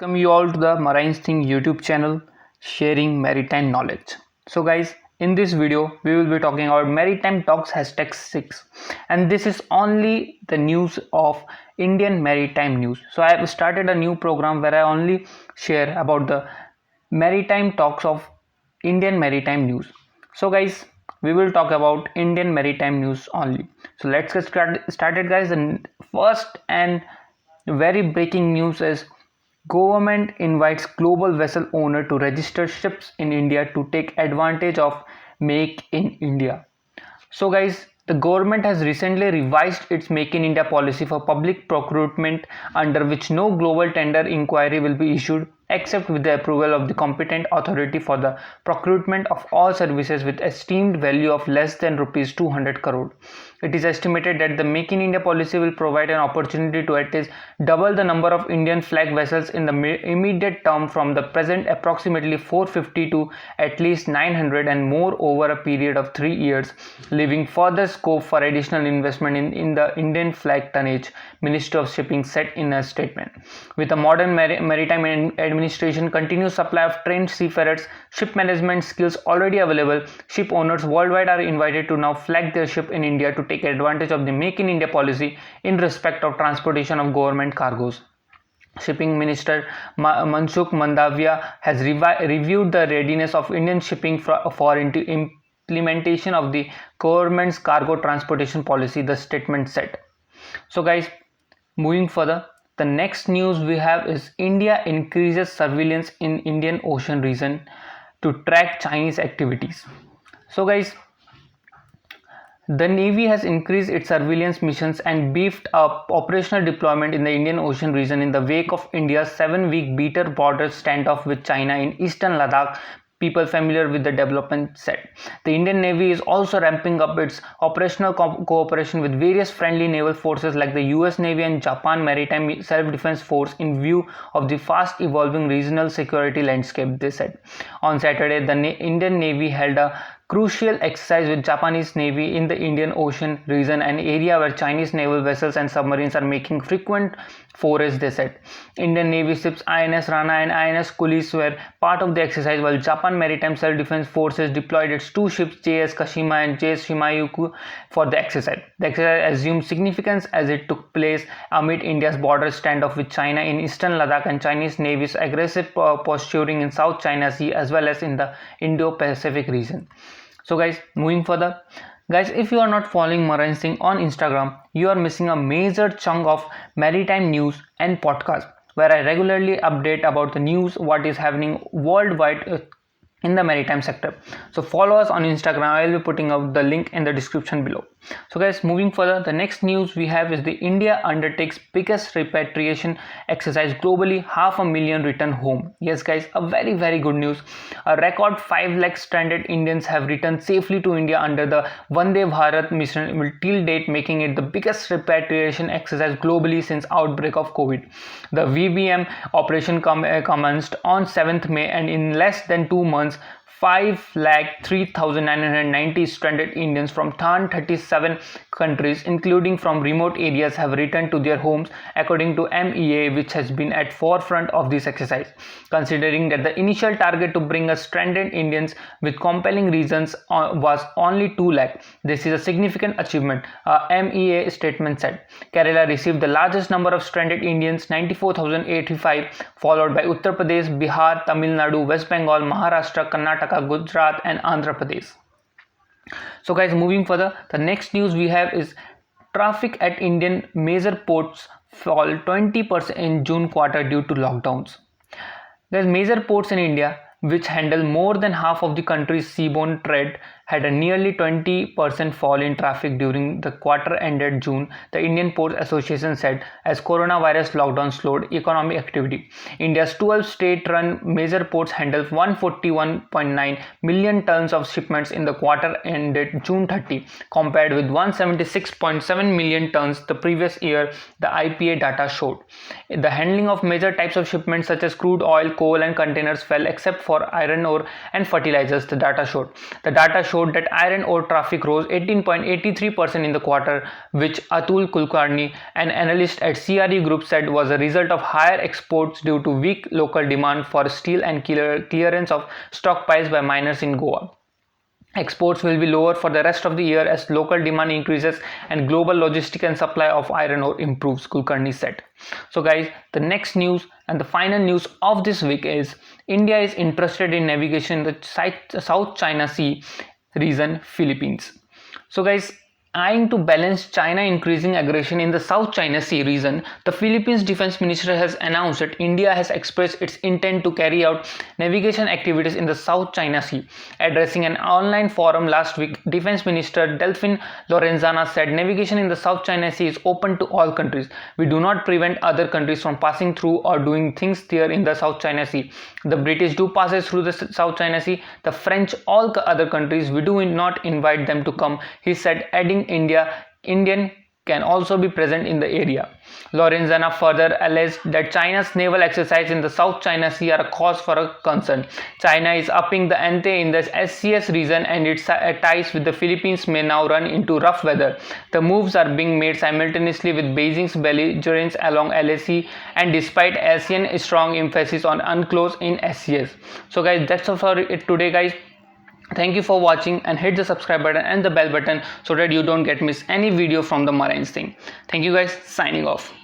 Welcome you all to the Marine Thing YouTube channel, sharing maritime knowledge. So guys, in this video we will be talking about Maritime Talks #6, and this is only the news of Indian maritime news. So I have started a new program where I only share about the maritime talks of Indian maritime news. So guys, we will talk about Indian maritime news only. So let's get started guys. The first and very breaking news is Government invites global vessel owner to register ships in India to take advantage of Make in India. So guys, the government has recently revised its Make in India policy for public procurement, under which no global tender inquiry will be issued except with the approval of the competent authority for the procurement of all services with esteemed value of less than rupees 200 crore. It is estimated that the Make in India policy will provide an opportunity to at least double the number of Indian flag vessels in the immediate term from the present approximately 450 to at least 900 and more over a period of 3 years, leaving further scope for additional investment in the Indian flag tonnage, Ministry of Shipping said in a statement. With a modern maritime administration, continuous supply of trained seafarers, ship management skills already available, ship owners worldwide are invited to now flag their ship in India to take advantage of the Make in India policy in respect of transportation of government cargoes. Shipping Minister Mansukh Mandavia has reviewed the readiness of Indian shipping for implementation of the government's cargo transportation policy, the statement said. So guys, moving further, the next news we have is India increases surveillance in Indian Ocean region to track Chinese activities. So guys, the Navy has increased its surveillance missions and beefed up operational deployment in the Indian Ocean region in the wake of India's 7-week bitter border standoff with China in eastern Ladakh. People familiar with the development said. The Indian Navy is also ramping up its operational cooperation with various friendly naval forces like the US Navy and Japan Maritime Self-Defense Force in view of the fast evolving regional security landscape, they said. On Saturday, the Indian Navy held a crucial exercise with Japanese Navy in the Indian Ocean region, an area where Chinese naval vessels and submarines are making frequent forays, they said. Indian Navy ships INS Rana and INS Kulis were part of the exercise, while Japan Maritime Self-Defense Forces deployed its 2 ships JS Kashima and JS Shimayuku for the exercise. The exercise assumed significance as it took place amid India's border standoff with China in eastern Ladakh and Chinese Navy's aggressive posturing in South China Sea as well as in the Indo-Pacific region. So guys, moving further, guys, if you are not following Marine Singh on Instagram, you are missing a major chunk of maritime news and podcast where I regularly update about the news, what is happening worldwide in the maritime sector. So follow us on Instagram. I will be putting out the link in the description below. So guys, moving further, the next news we have is the India undertakes biggest repatriation exercise globally, 500,000 return home. Yes guys, a very good news. A record 5 lakh stranded Indians have returned safely to India under the Vande Bharat mission till date, making it the biggest repatriation exercise globally since outbreak of COVID. The VBM operation commenced on 7th May and in less than 2 months 5,03,990 stranded Indians from 37 countries, including from remote areas, have returned to their homes, according to MEA, which has been at forefront of this exercise. Considering that the initial target to bring us stranded Indians with compelling reasons was only 2 lakh, this is a significant achievement, MEA statement said. Kerala received the largest number of stranded Indians, 94,085, followed by Uttar Pradesh, Bihar, Tamil Nadu, West Bengal, Maharashtra, Karnataka, Gujarat and Andhra Pradesh. So guys, moving further, the next news we have is traffic at Indian major ports fall 20% in June quarter due to lockdowns. Guys, major ports in India, which handle more than half of the country's seaborne trade, had a nearly 20% fall in traffic during the quarter ended June, the Indian Ports Association said, as coronavirus lockdown slowed economic activity. India's 12 state-run major ports handled 141.9 million tons of shipments in the quarter ended June 30, compared with 176.7 million tons the previous year, the IPA data showed. The handling of major types of shipments such as crude oil, coal and containers fell except for iron ore and fertilizers, the data showed. The data showed showed that iron ore traffic rose 18.83% in the quarter, which Atul Kulkarni, an analyst at CRE Group, said was a result of higher exports due to weak local demand for steel and clearance of stockpiles by miners in Goa. Exports will be lower for the rest of the year as local demand increases and global logistic and supply of iron ore improves, Kulkarni said. So guys, the next news and the final news of this week is India is interested in navigation in the South China Sea region, Philippines. So guys, eyeing to balance China increasing aggression in the South China Sea region, the Philippines Defense Minister has announced that India has expressed its intent to carry out navigation activities in the South China Sea. Addressing an online forum last week, Defense Minister Delphine Lorenzana said navigation in the South China Sea is open to all countries. We do not prevent other countries from passing through or doing things there in the South China Sea. The British do passes through the South China Sea, the French, all other countries, we do not invite them to come, he said, adding Indian can also be present in the area. Lorenzana further alleged that China's naval exercise in the South China Sea are a cause for a concern. China is upping the ante in the SCS region and its ties with the Philippines may now run into rough weather. The moves are being made simultaneously with Beijing's belligerence along LAC and despite ASEAN's strong emphasis on UNCLOS in SCS. So guys, that's all for it today guys. Thank you for watching and hit the subscribe button and the bell button so that you don't miss any video from the marine thing. Thank you guys, signing off.